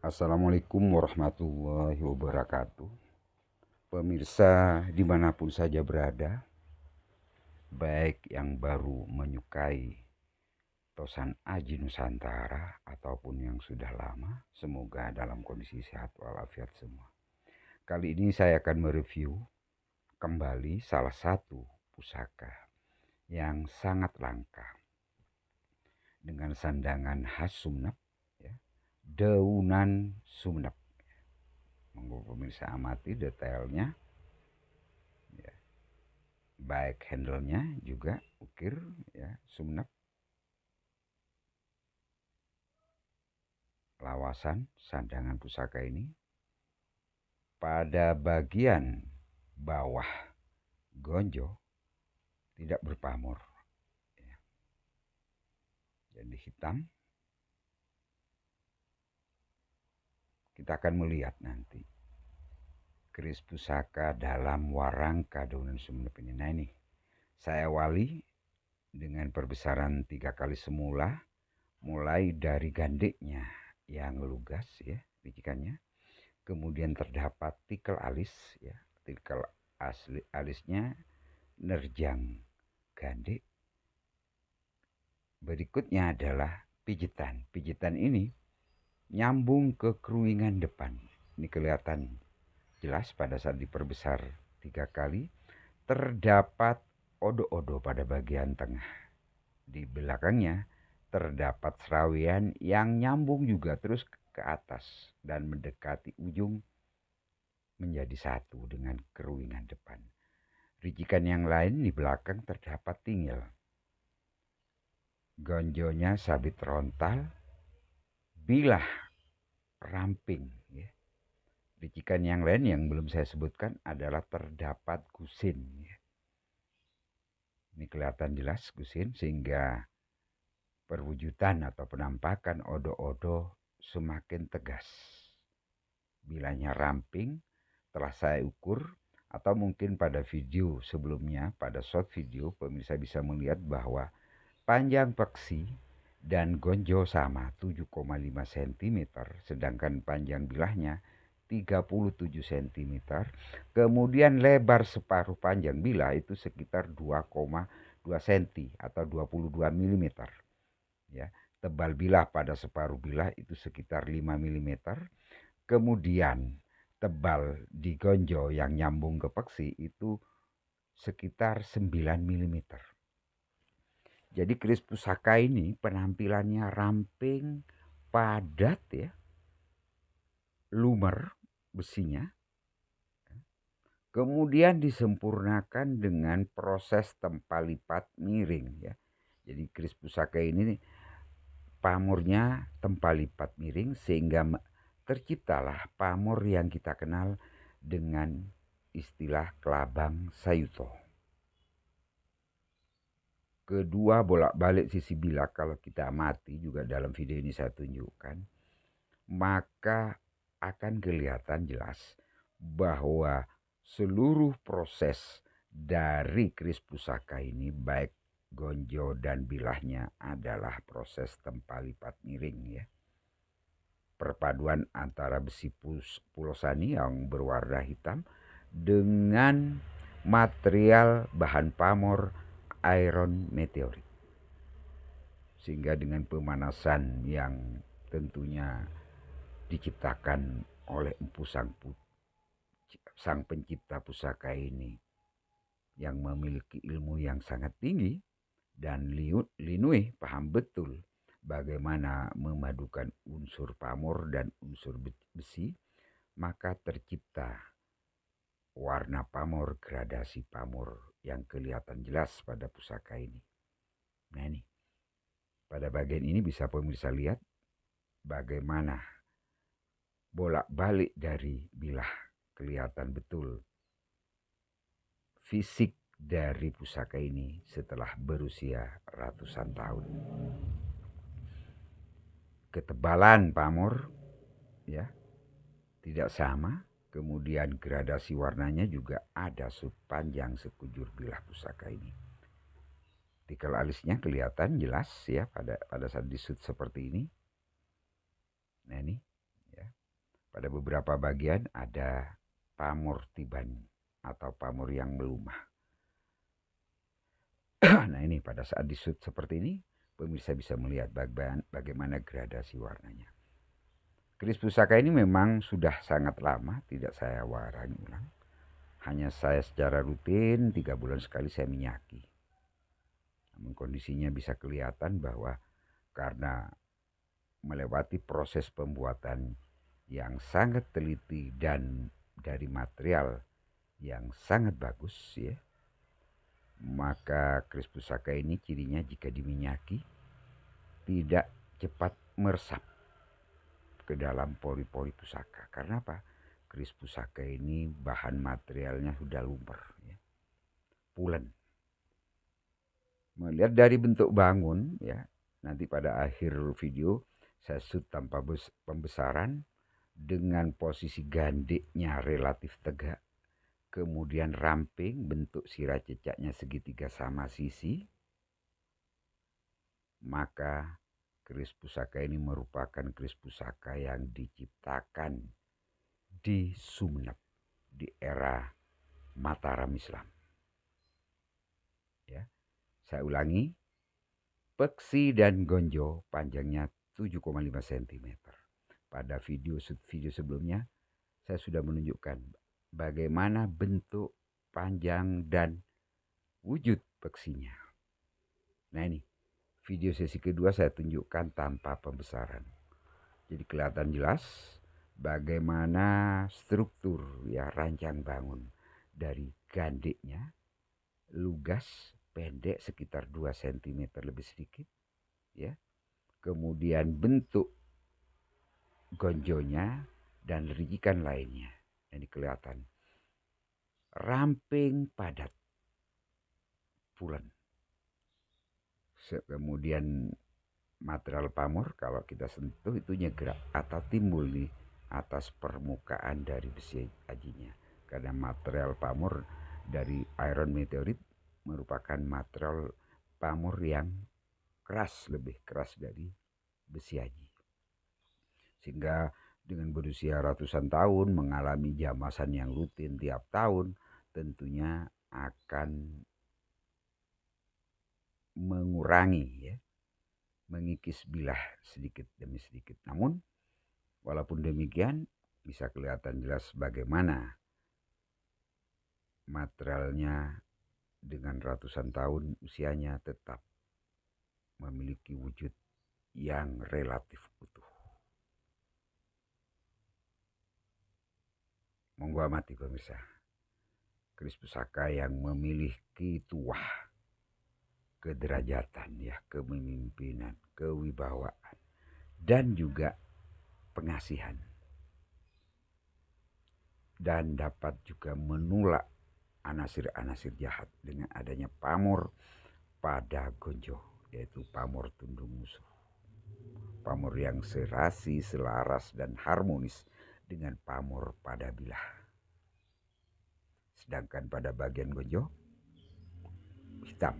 Assalamualaikum warahmatullahi wabarakatuh. Pemirsa dimanapun saja berada, baik yang baru menyukai Tosan Aji Nusantara ataupun yang sudah lama, semoga dalam kondisi sehat walafiat semua. Kali ini saya akan mereview kembali salah satu pusaka yang sangat langka dengan sandangan khas Sumeneb, ya, Daunan Sumeneb. Monggo pemirsa amati detailnya, ya. Baik handle-nya juga ukir, ya, Sumeneb. Lawasan sandangan pusaka ini pada bagian bawah gonjo tidak berpamor, ya. Jadi hitam. Kita akan melihat nanti keris pusaka dalam warangka Daunan Sumeneb ini. Nah, ini saya awali dengan perbesaran 3 kali semula, mulai dari gandeknya yang lugas, ya, bicikannya. Kemudian terdapat tikel alis, ya, tikel alisnya nerjang gandek. Berikutnya adalah pijitan. Pijitan ini nyambung ke keruingan depan. Ini kelihatan jelas pada saat diperbesar 3 kali. Terdapat odo-odo pada bagian tengah. Di belakangnya terdapat serawian yang nyambung juga terus ke atas dan mendekati ujung menjadi satu dengan keruingan depan. Ricikan yang lain di belakang terdapat tingil. Gonjonya sabit rontal, bilah ramping, ya. Ricikan yang lain yang belum saya sebutkan adalah terdapat gusin, ya. Ini kelihatan jelas gusin sehingga perwujudan atau penampakan odo-odo semakin tegas. Bilanya ramping telah saya ukur, atau mungkin pada video sebelumnya, pada short video pemirsa bisa melihat bahwa panjang peksi dan gonjo sama 7,5 cm, sedangkan panjang bilahnya 37 cm. Kemudian lebar separuh panjang bilah itu sekitar 2,2 cm atau 22 mm. Ya, tebal bilah pada separuh bilah itu sekitar 5 mm. Kemudian tebal di gonjo yang nyambung ke peksi itu sekitar 9 mm. Jadi keris pusaka ini penampilannya ramping, padat, ya, lumer besinya. Kemudian disempurnakan dengan proses tempal lipat miring, ya. Jadi keris pusaka ini pamornya tempal lipat miring sehingga terciptalah pamor yang kita kenal dengan istilah kelabang sayuto. Kedua bolak-balik sisi bilah kalau kita amati juga dalam video ini saya tunjukkan, maka akan kelihatan jelas bahwa seluruh proses dari keris pusaka ini baik gonjo dan bilahnya adalah proses tempal lipat miring, ya. Perpaduan antara besi pulosani yang berwarna hitam dengan material bahan pamor iron meteorit, sehingga dengan pemanasan yang tentunya diciptakan oleh Empu sang pencipta pusaka ini yang memiliki ilmu yang sangat tinggi dan Linui paham betul bagaimana memadukan unsur pamor dan unsur besi, maka tercipta warna pamor, gradasi pamor yang kelihatan jelas pada pusaka ini. Nah, ini pada bagian ini bisa pemirsa lihat bagaimana bolak-balik dari bilah, kelihatan betul fisik dari pusaka ini setelah berusia ratusan tahun. Ketebalan pamor, ya, tidak sama. Kemudian gradasi warnanya juga ada sepanjang sekujur bilah pusaka ini. Tikel alisnya kelihatan jelas, ya, pada saat disut seperti ini. Nah, ini, ya, Pada beberapa bagian ada pamor tiban atau pamor yang melumah. Nah ini pada saat disut seperti ini, pemirsa bisa melihat bagaimana gradasi warnanya. Keris pusaka ini memang sudah sangat lama tidak saya warangi ulang. Hanya saya secara rutin 3 bulan sekali saya minyaki. Namun kondisinya bisa kelihatan bahwa karena melewati proses pembuatan yang sangat teliti dan dari material yang sangat bagus ya, maka keris pusaka ini cirinya jika diminyaki tidak cepat meresap ke dalam pori-pori pusaka. Karena apa? Keris pusaka ini bahan materialnya sudah lumper ya, pulen. Melihat dari bentuk bangun ya, nanti pada akhir video saya shoot tanpa pembesaran dengan posisi gandiknya relatif tegak, kemudian ramping, bentuk sirah cecaknya segitiga sama sisi, maka keris pusaka ini merupakan keris pusaka yang diciptakan di Sumeneb di era Mataram Islam. Ya, saya ulangi, peksi dan gonjo panjangnya 7,5 cm. Pada video sebelumnya saya sudah menunjukkan bagaimana bentuk, panjang, dan wujud peksinya. Nah ini, video sesi kedua saya tunjukkan tanpa pembesaran. Jadi kelihatan jelas bagaimana struktur ya rancang bangun dari gandiknya, lugas, pendek sekitar 2 cm lebih sedikit. Ya. Kemudian bentuk gonjonya dan rigikan lainnya. Ini kelihatan ramping padat pulen. Kemudian material pamor kalau kita sentuh itu nyegrak atau timbul di atas permukaan dari besi ajinya. Karena material pamor dari iron meteorit merupakan material pamor yang keras, lebih keras dari besi aji. Sehingga dengan berusia ratusan tahun mengalami jamasan yang rutin tiap tahun tentunya akan mengurangi ya, mengikis bilah sedikit demi sedikit. Namun walaupun demikian bisa kelihatan jelas bagaimana materialnya dengan ratusan tahun usianya tetap memiliki wujud yang relatif utuh. Monggo amati pemirsa. Keris pusaka yang memiliki tuah, kederajatan ya, kepemimpinan, kewibawaan, dan juga pengasihan. Dan dapat juga menolak anasir-anasir jahat dengan adanya pamor pada gonjo, yaitu pamor tundung musuh. Pamor yang serasi, selaras, dan harmonis dengan pamor pada bilah. Sedangkan pada bagian gonjo hitam